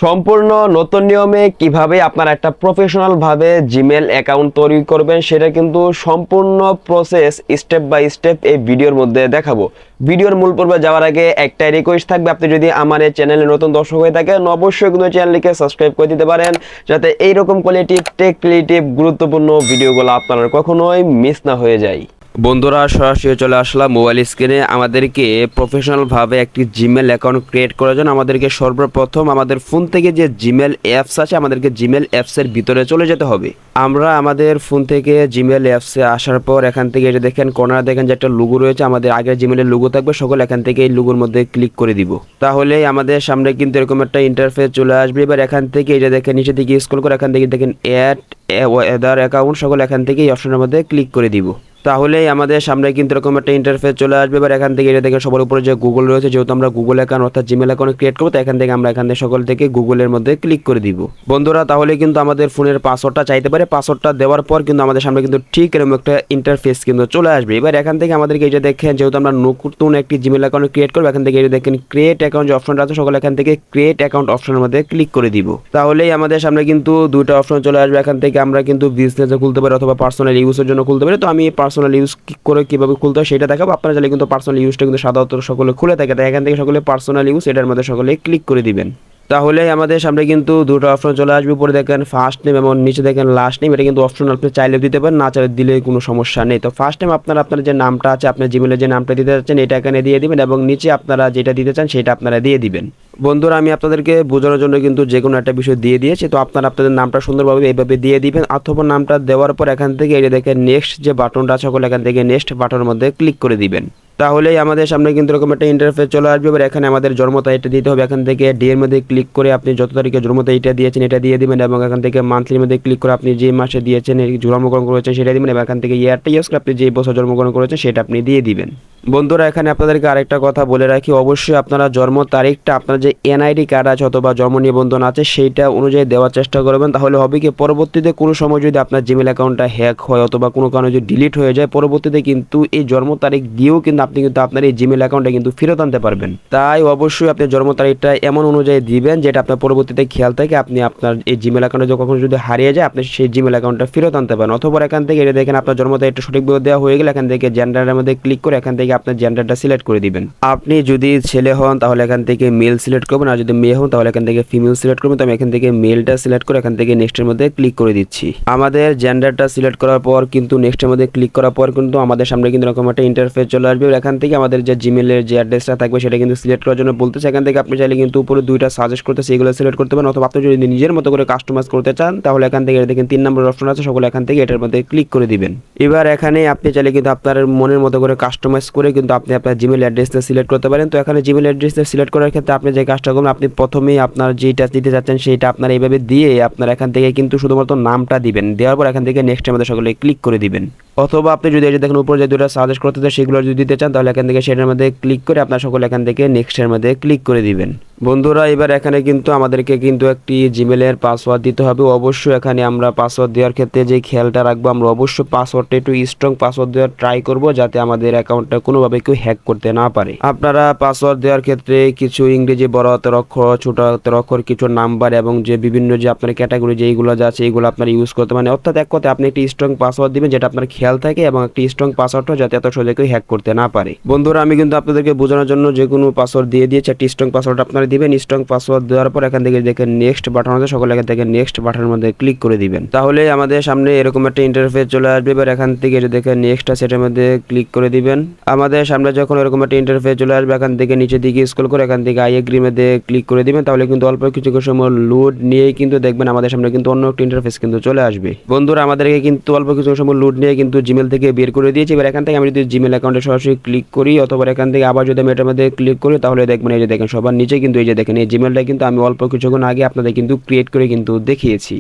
সম্পূর্ণ নতুন নিয়মে কিভাবে আপনারা একটা প্রফেশনাল ভাবে জিমেল অ্যাকাউন্ট তৈরি করবেন সেটা কিন্তু সম্পূর্ণ প্রসেস স্টেপ বাই স্টেপ এই ভিডিওর মধ্যে দেখাবো। ভিডিওর মূল পর্বে যাওয়ার আগে একটাই রিকোয়েস্ট থাকবে, আপনি যদি আমার এই চ্যানেলে নতুন দর্শক হয়ে থাকেন অবশ্যই কিন্তু চ্যানেলটিকে সাবস্ক্রাইব করে দিতে পারেন, যাতে এইরকম কোয়ালিটি টেক রিলেটিভ গুরুত্বপূর্ণ ভিডিওগুলো আপনার কখনোই মিস না হয়ে যায়। বন্ধুরা, সরাসরি চলে আসলাম মোবাইল স্ক্রিনে। আমাদেরকে প্রফেশনালভাবে একটি জিমেল অ্যাকাউন্ট ক্রিয়েট করার জন্য আমাদেরকে সর্বপ্রথম আমাদের ফোন থেকে যে জিমেল অ্যাপস আছে আমাদেরকে জিমেল অ্যাপসের ভিতরে চলে যেতে হবে। আমরা আমাদের ফোন থেকে জিমেল অ্যাপসে আসার পর এখান থেকে এটা দেখেন কর্নার দেখেন যে একটা লোগো রয়েছে, আমাদের আগের জিমেলের লোগো থাকবে, সকল এখান থেকে এই লোগোর মধ্যে ক্লিক করে দিব। তাহলে আমাদের সামনে কিন্তু এরকম একটা ইন্টারফেস চলে আসবে। এবার এখান থেকে এটা দেখেন নিচে দিকে স্ক্রল করে এখান থেকে দেখেন অ্যাড আদার অ্যাকাউন্ট, সকল এখান থেকে এই অপশনের মধ্যে ক্লিক করে দিব। তাহলেই আমাদের সামনে কিন্তু এরকম একটা ইন্টারফেস চলে আসবে। এবার এখান থেকে এটা দেখে সবার উপরে যে গুগল রয়েছে, যেহেতু আমরা গুগল অ্যাকাউন্ট অর্থাৎ জিমেল অ্যাকাউন্ট ক্রিয়েট করবো, তো এখান থেকে আমরা এখান থেকে সকল থেকে গুগলের মধ্যে ক্লিক করে দিব। বন্ধুরা, তাহলে কিন্তু আমাদের ফোনের পাসওয়ার্ডটা চাইতে পারে। পাসওয়ার্ডটা দেওয়ার পর কিন্তু আমাদের সামনে কিন্তু ঠিক এরকম একটা ইন্টারফেস কিন্তু চলে আসবে। এবার এখান থেকে আমাদেরকে এই যে দেখেন, যেহেতু আমরা নতুন একটি জিমেল অ্যাকাউন্ট ক্রিয়েট করবো, এখান থেকে এই যে দেখেন ক্রিয়েট অ্যাকাউন্ট যে অপশনটা আছে, সকল এখান থেকে ক্রিয়েট অ্যাকাউন্ট অপশনের মধ্যে ক্লিক করে দিব। তাহলেই আমাদের সামনে কিন্তু দুইটা অপশন চলে আসবে। এখান থেকে আমরা কিন্তু বিজনেসে খুলতে পারি অথবা পার্সোনাল ইউজের জন্য খুলতে পারি। তো আমি পার্সোনাল ইউজ কিভাবে খুলতে হয় সেটা দেখাবো। আপনারা চাইলে কিন্তু পার্সোনাল ইউজটা কিন্তু সাধারণত সকলে খুলে থাকে, তাই এখান থেকে সকলে পার্সোনাল ইউজ এটার মধ্যে সকলে ক্লিক করে দিবেন। তাহলে আমাদের সামনে কিন্তু দুটো অপশন চলে আসবে। উপরে দেখেন ফার্স্ট নেম এবং নিচে দেখেন লাস্ট নেম। এটা কিন্তু অপশন আপনি চাইলে দিতে পারেন, না চাইলে দিলে কোনো সমস্যা নেই। তো ফার্স্ট নেম আপনার যে নামটা আছে, আপনার জিমেলে যে নামটা দিতে চাচ্ছেন এটা এখানে দিয়ে দিবেন, এবং নিচে আপনারা যেটা দিতে চান সেটা আপনারা দিয়ে দিবেন। বন্ধুরা, আমি আপনাদেরকে বোঝানোর জন্য কিন্তু যে কোনো একটা বিষয় দিয়ে দিয়েছি। তো আপনারা আপনাদের নামটা সুন্দরভাবে এইভাবে দিয়ে দিবেন। অথবা নামটা দেওয়ার পর এখান থেকে এই যে দেখেন নেক্সট যে বাটনটা আছে, সকলে এখান থেকে নেক্সট বাটনের মধ্যে ক্লিক করে দিবেন। তাহলেই আমাদের সামনে কিন্তু এরকম একটা ইন্টারফেস চলে আসবে। এবার এখানে আমাদের জন্ম তারিখটা দিতে হবে। এখান থেকে ডে এর মধ্যে ক্লিক করে আপনি যত তারিখে জন্ম তারিখটা দিয়েছেন এটা দিয়ে দিবেন, এবং এখান থেকে মান্থলির মধ্যে ক্লিক করে আপনি যে মাসে দিয়েছেন জন্মগ্রহণ করেছেন সেটা দিবেন, এবং এখান থেকে ইয়ারটা ইউজ করে আপনি যে বছর জন্মগ্রহণ করেছেন সেটা আপনি দিয়ে দিবেন। বন্ধুরা, এখানে আপনাদেরকে আরেকটা কথা বলে রাখি, অবশ্যই আপনারা জন্ম তারিখটা আপনার যে এনআইডি কার্ড আছে অথবা জন্ম নিবন্ধন আছে সেইটা অনুযায়ী দেওয়ার চেষ্টা করবেন। তাহলে হবে কি, পরবর্তীতে কোনো সময় যদি আপনার জিমেল অ্যাকাউন্টটা হ্যাক হয় অথবা কোনো কারণে যদি ডিলিট হয়ে যায়, পরবর্তীতে কিন্তু এই জন্ম তারিখ দিয়েও কিন্তু আপনি কিন্তু আপনার এই জিমেল অ্যাকাউন্টে কিন্তু ফেরত আনতে পারবেন। তাই অবশ্যই আপনি জন্ম তারিখটা এমন অনুযায়ী দিবেন যেটা আপনার পরবর্তীতে খেয়াল থাকে, আপনি আপনার এই জিমেল অ্যাকাউন্টে কখনো যদি হারিয়ে যায় আপনি সেই জিমেল অ্যাকাউন্টটা ফেরত আনতে পারেন। অথবা এখান থেকে এটা দেখেন আপনার জন্ম তারিখটা সঠিকভাবে দেওয়া হয়ে গেলে এখান থেকে জেন্ডারের মধ্যে ক্লিক করে এখান থেকে আপনার জেন্ডারটা সিলেক্ট করে দিবেন। আপনি যদি ছেলে হন তাহলে এখান থেকে মেল সিলেক্ট করবেন, আর যদি মেয়ে হন তাহলে এখান থেকে ফিমেল সিলেক্ট করবেন। তো আমি এখান থেকে মেলটা সিলেক্ট করে এখান থেকে নেক্সটের মধ্যে ক্লিক করে দিচ্ছি। আমাদের জেন্ডারটা সিলেক্ট করার পর কিন্তু নেক্সটের মধ্যে ক্লিক করার পর কিন্তু আমাদের সামনে কিন্তু এরকম একটা ইন্টারফেস চলে আসবে। এখান থেকে আমাদের যে জিমেলের যে অ্যাড্রেসটা থাকবে সেটা কিন্তু সিলেক্ট করার জন্য বলতেছে। এখান থেকে আপনি চাইলে কিন্তু উপরে দুইটা সাজেস্ট করতেছে, এগুলো সিলেক্ট করতে পারেন, অথবা আপনি যদি নিজের মতো করে কাস্টমাইজ করতে চান তাহলে এখান থেকে দেখেন 3 নম্বর অপশন আছে, সকলে এখান থেকে এটার মধ্যে ক্লিক করে দিবেন। এবার এখানে আপনি চাইলে কিন্তু আপনার মনের মতো করে কাস্টমাইজ করে কিন্তু আপনি আপনার জিমেল অ্যাড্রেসটা সিলেক্ট করতে পারেন। তো এখানে জিমেল অ্যাড্রেসটা সিলেক্ট করার ক্ষেত্রে আপনি যে কাজটা করবেন, আপনি প্রথমেই আপনার যেটা দিতে চাচ্ছেন সেইটা আপনার এইভাবে দিয়ে আপনার এখান থেকে কিন্তু শুধুমাত্র নামটা দিবেন, দেওয়ার পর এখান থেকে নেক্সটের মধ্যে সকলে ক্লিক করে দিবেন। অথবা আপনি যদি এই যে দেখেন উপরে যে দুটো সাজেস্ট করতে চান সেগুলো যদি দিতে চান তাহলে এখান থেকে সেটার মধ্যে ক্লিক করে আপনার সকলে এখান থেকে নেক্সটের মধ্যে ক্লিক করে দিবেন। বন্ধুরা, এবার এখানে কিন্তু আমাদেরকে কিন্তু একটি জিমেলের পাসওয়ার্ড দিতে হবে। অবশ্যই এখানে আমরা পাসওয়ার্ড দেওয়ার ক্ষেত্রে যে খেয়ালটা রাখবো, আমরা অবশ্যই পাসওয়ার্ডটা একটু স্ট্রং পাসওয়ার্ড দেওয়ার ট্রাই করব, যাতে আমাদের অ্যাকাউন্টটা কোনোভাবে কেউ হ্যাক করতে না পারে। আপনারা পাসওয়ার্ড দেওয়ার ক্ষেত্রে কিছু ইংরেজি বড় হাতের অক্ষর, ছোট হাতের অক্ষর, কিছু নাম্বার এবং যে বিভিন্ন যে আপনার ক্যাটাগরি যেইগুলো আছে এইগুলো আপনার ইউজ করতে, মানে অর্থাৎ এক কথায় আপনি একটি স্ট্রং পাসওয়ার্ড দিবেন যেটা আপনার খেয়াল থাকে, এবং একটি স্ট্রং পাসওয়ার্ড হয় যাতে এত সহজে কেউ হ্যাক করতে না পারে। বন্ধুরা, আমি কিন্তু আপনাদেরকে বোঝানোর জন্য যে কোনো পাসওয়ার্ড দিয়ে দিয়েছি, একটি স্ট্রং পাসওয়ার্ড আপনারা দিবেন। স্ট্রং পাসওয়ার্ড দেওয়ার পর এখান থেকে দেখেন নেক্সট বাটন আছে, সকলে এখান থেকে নেক্সট বাটনের মধ্যে ক্লিক করে দিবেন। তাহলে আমাদের সামনে এরকম একটা ইন্টারফেস চলে আসবে। এবার এখান থেকে যে দেখেন নেক্সট সেটার মধ্যে ক্লিক করে দিবেন। আমাদের সামনে যখন এরকম একটা ইন্টারফেস চলে আসবে এখান থেকে নিচে দিকে স্ক্রল করে এখান থেকে আই এগ্রি মধ্যে ক্লিক করে দিবেন। তাহলে কিন্তু অল্প কিছু সময় লোড নিয়ে কিন্তু দেখবেন আমাদের সামনে কিন্তু অন্য একটা ইন্টারফেস কিন্তু চলে আসবে। বন্ধুরা, আমাদেরকে কিন্তু অল্প কিছু সময় লোড নিয়ে কিন্তু জিমেল থেকে বের করে দিয়েছি। এবার এখান থেকে আমি যদি জিমেল অ্যাকাউন্টে সরাসরি ক্লিক করি অথবা এখান থেকে আবার যদি আমি এটার মধ্যে ক্লিক করি তাহলে দেখবেন এই যে দেখেন সবার নিচে কিন্তু এই যে দেখেন এই জিমেলটা কিন্তু আমি অল্প কিছুক্ষণ আগে আপনাদের কিন্তু ক্রিয়েট করে কিন্তু দেখিয়েছি।